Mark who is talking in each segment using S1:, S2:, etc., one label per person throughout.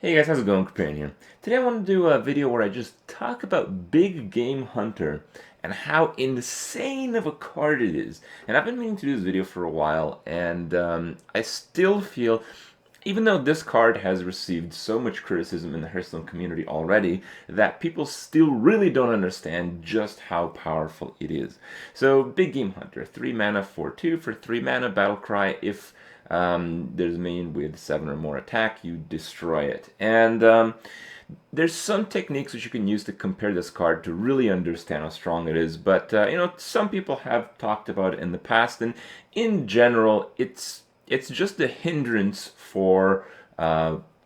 S1: Hey guys, how's it going? Companion here. Today I want to do a video where I just talk about Big Game Hunter and how insane of a card it is. And I've been meaning to do this video for a while, and I still feel, even though this card has received so much criticism in the Hearthstone community already, that people still really don't understand just how powerful it is. So, Big Game Hunter, 3 mana, 4/2 for 3 mana, battle cry. If there's a minion with 7 or more attack, you destroy it. And there's some techniques which you can use to compare this card to really understand how strong it is. But some people have talked about it in the past, and in general, it's just a hindrance for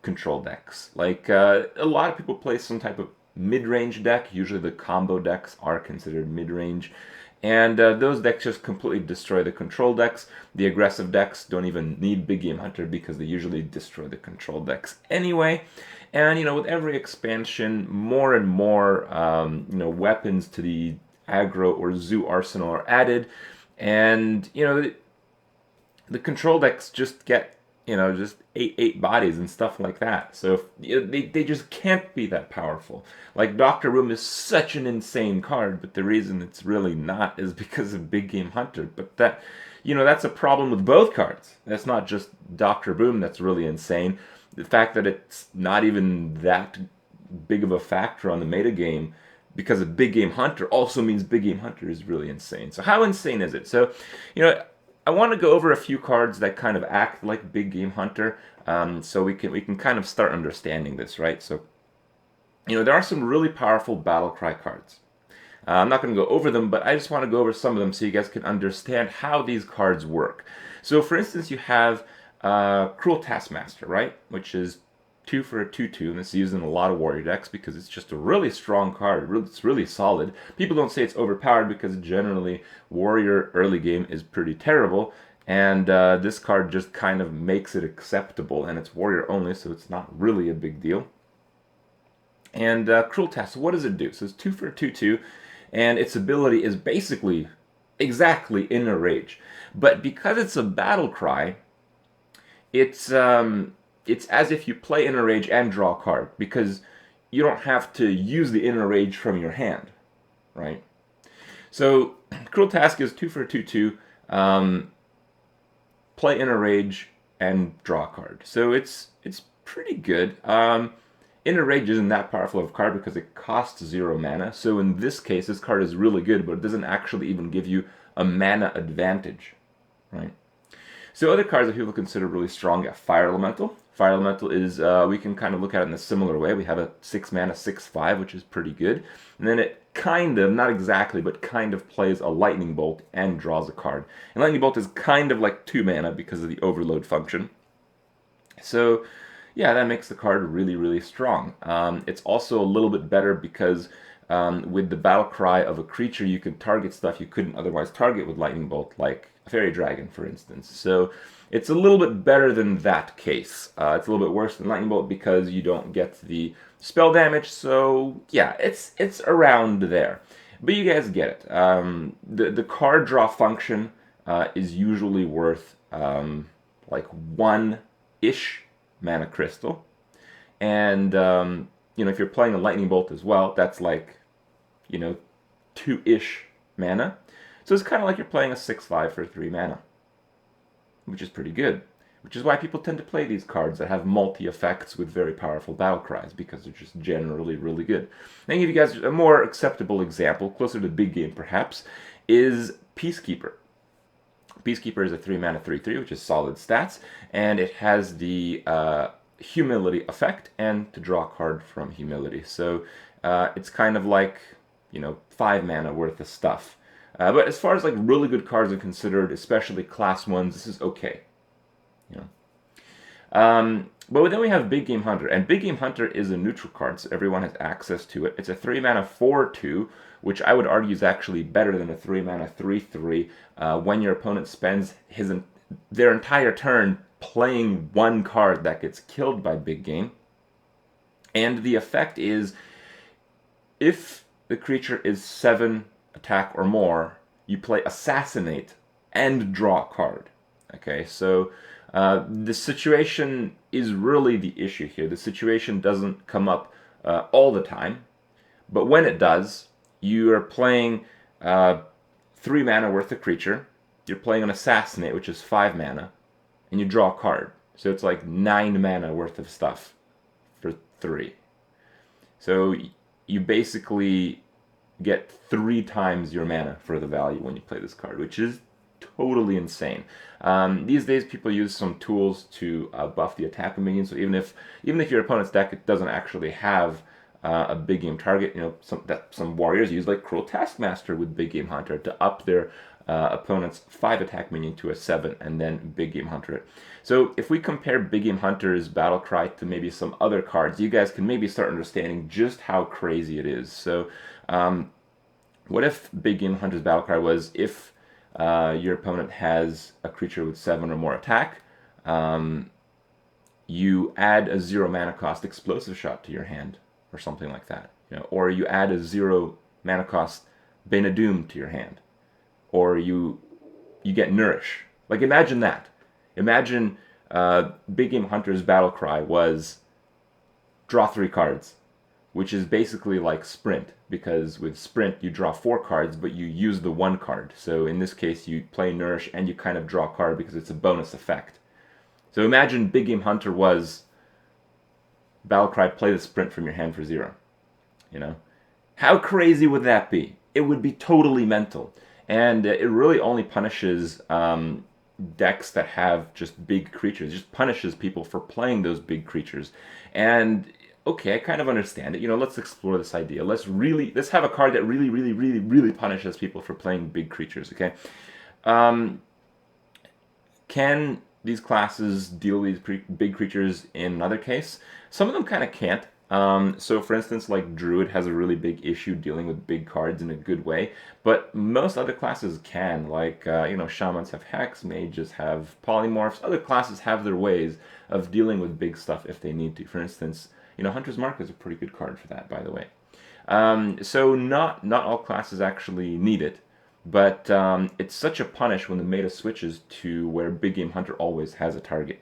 S1: control decks. Like a lot of people play some type of mid-range deck. Usually, the combo decks are considered mid-range. And those decks just completely destroy the control decks. The aggressive decks don't even need Big Game Hunter because they usually destroy the control decks anyway. And with every expansion, more and more weapons to the aggro or zoo arsenal are added, and the control decks just get just eight bodies and stuff like that. So they just can't be that powerful. Like Doctor Room is such an insane card, but the reason it's really not is because of Big Game Hunter. But that's a problem with both cards. That's not just Doctor Boom that's really insane. The fact that it's not even that big of a factor on the meta game because of Big Game Hunter also means Big Game Hunter is really insane. So how insane is it? So, I want to go over a few cards that kind of act like Big Game Hunter, so we can kind of start understanding this, right? So, there are some really powerful battle cry cards. I'm not going to go over them, but I just want to go over some of them so you guys can understand how these cards work. So, for instance, you have Cruel Taskmaster, right? Which is 2 for a 2/2, and it's used in a lot of warrior decks because it's just a really strong card. It's really solid. People don't say it's overpowered because generally warrior early game is pretty terrible, and this card just kind of makes it acceptable, and it's warrior only, so it's not really a big deal. And Cruel Task, what does it do? So it's 2 for a 2/2, and its ability is basically exactly Inner Rage. But because it's a battle cry, it's as if you play Inner Rage and draw a card because you don't have to use the Inner Rage from your hand, right? So Cruel Task is 2 for a 2/2. Play Inner Rage and draw a card. So it's pretty good. Inner Rage isn't that powerful of a card because it costs 0 mana. So in this case, this card is really good, but it doesn't actually even give you a mana advantage, right? So other cards that people consider really strong, yeah, Fire Elemental. Fire Elemental is, we can kind of look at it in a similar way. We have a 6 mana 6/5, which is pretty good. And then it kind of, not exactly, but kind of plays a Lightning Bolt and draws a card. And Lightning Bolt is kind of like 2 mana because of the overload function. So, yeah, that makes the card really, really strong. It's also a little bit better because with the battle cry of a creature, you can target stuff you couldn't otherwise target with Lightning Bolt, like a Fairy Dragon, for instance. So it's a little bit better than that case. It's a little bit worse than Lightning Bolt because you don't get the spell damage. So yeah, it's around there. But you guys get it. The card draw function is usually worth like 1-ish mana crystal. And, if you're playing a Lightning Bolt as well, that's like, 2-ish mana. So it's kind of like you're playing a 6/5 for 3 mana, which is pretty good. Which is why people tend to play these cards that have multi-effects with very powerful battle cries, because they're just generally really good. Let me give you guys a more acceptable example, closer to big game perhaps, is Peacekeeper. Peacekeeper is a 3 mana 3/3, which is solid stats, and it has the humility effect and to draw a card from humility. So it's kind of like 5 mana worth of stuff. But as far as like really good cards are considered, especially class ones, this is okay. But then we have Big Game Hunter, and Big Game Hunter is a neutral card, so everyone has access to it. It's a 3 mana 4/2, which I would argue is actually better than a 3 mana 3/3 when your opponent spends their entire turn playing one card that gets killed by Big Game. And the effect is, if the creature is 7 attack or more, you play Assassinate and draw a card. Okay, so The situation is really the issue here. The situation doesn't come up all the time, but when it does, you are playing 3 mana worth of creature. You're playing an Assassinate, which is 5 mana, and you draw a card. So it's like 9 mana worth of stuff for 3. So you basically get 3 times your mana for the value when you play this card, which is totally insane. These days, people use some tools to buff the attack of minions. So even if your opponent's deck doesn't actually have a big game target, you know, some warriors use like Cruel Taskmaster with Big Game Hunter to up their opponent's 5 attack minion to a 7, and then Big Game Hunter it. So if we compare Big Game Hunter's Battle Cry to maybe some other cards, you guys can maybe start understanding just how crazy it is. So what if Big Game Hunter's Battle Cry was if your opponent has a creature with 7 or more attack, you add a 0 mana cost Explosive Shot to your hand, or something like that. You know, or you add a 0 mana cost Bane of Doom to your hand, or you get Nourish. Like, imagine that. Imagine Big Game Hunter's Battle Cry was draw 3 cards, which is basically like Sprint, because with Sprint you draw 4 cards, but you use the 1 card. So in this case, you play Nourish and you kind of draw a card because it's a bonus effect. So imagine Big Game Hunter was Battlecry, play the Sprint from your hand for 0. You know? How crazy would that be? It would be totally mental. And it really only punishes decks that have just big creatures. It just punishes people for playing those big creatures. And okay, I kind of understand it. You know, let's explore this idea. Let's have a card that really punishes people for playing big creatures. Okay, can these classes deal with these big creatures in another case? Some of them kind of can't. So for instance, like Druid has a really big issue dealing with big cards in a good way, but most other classes can. Like, you know, Shamans have Hex, Mages have Polymorphs. Other classes have their ways of dealing with big stuff if they need to. For instance, you know, Hunter's Mark is a pretty good card for that, by the way. So not all classes actually need it, but it's such a punish when the meta switches to where Big Game Hunter always has a target.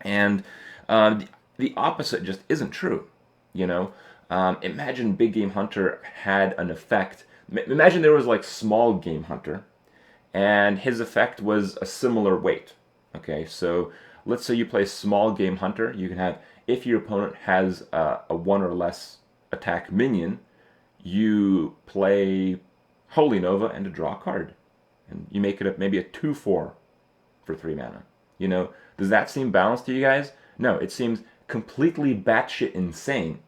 S1: And the opposite just isn't true, you know? Imagine Big Game Hunter had an effect. Imagine there was like Small Game Hunter, and his effect was a similar weight. Okay, so let's say you play Small Game Hunter. You can have, if your opponent has a 1 or less attack minion, you play Holy Nova and to draw a card. And you make it maybe a 2/4 for 3 mana. You know, does that seem balanced to you guys? No, it seems completely batshit insane.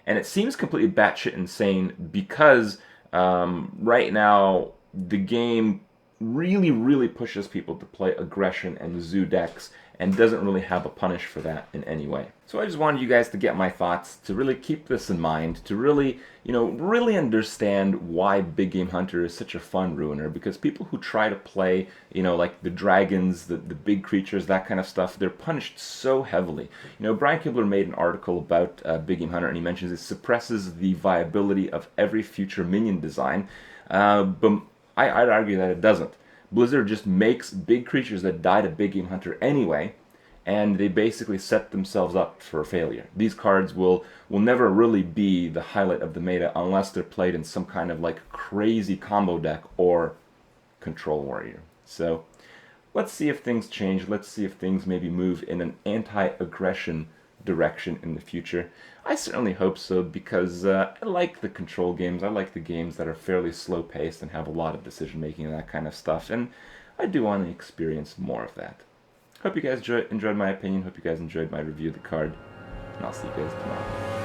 S1: And it seems completely batshit insane because right now the game really pushes people to play aggression and zoo decks and doesn't really have a punish for that in any way. So I just wanted you guys to get my thoughts, to really keep this in mind, to really, you know, really understand why Big Game Hunter is such a fun ruiner, because people who try to play, you know, like the dragons, the big creatures, that kind of stuff, they're punished so heavily. You know, Brian Kibler made an article about Big Game Hunter, and he mentions it suppresses the viability of every future minion design, but I'd argue that it doesn't. Blizzard just makes big creatures that die to Big Game Hunter anyway, and they basically set themselves up for failure. These cards will never really be the highlight of the meta unless they're played in some kind of like crazy combo deck or control warrior. So let's see if things change. Let's see if things maybe move in an anti-aggression direction in the future. I certainly hope so, because I like the control games. I like the games that are fairly slow-paced and have a lot of decision-making and that kind of stuff, and I do want to experience more of that. Hope you guys enjoyed my opinion. Hope you guys enjoyed my review of the card, and I'll see you guys tomorrow.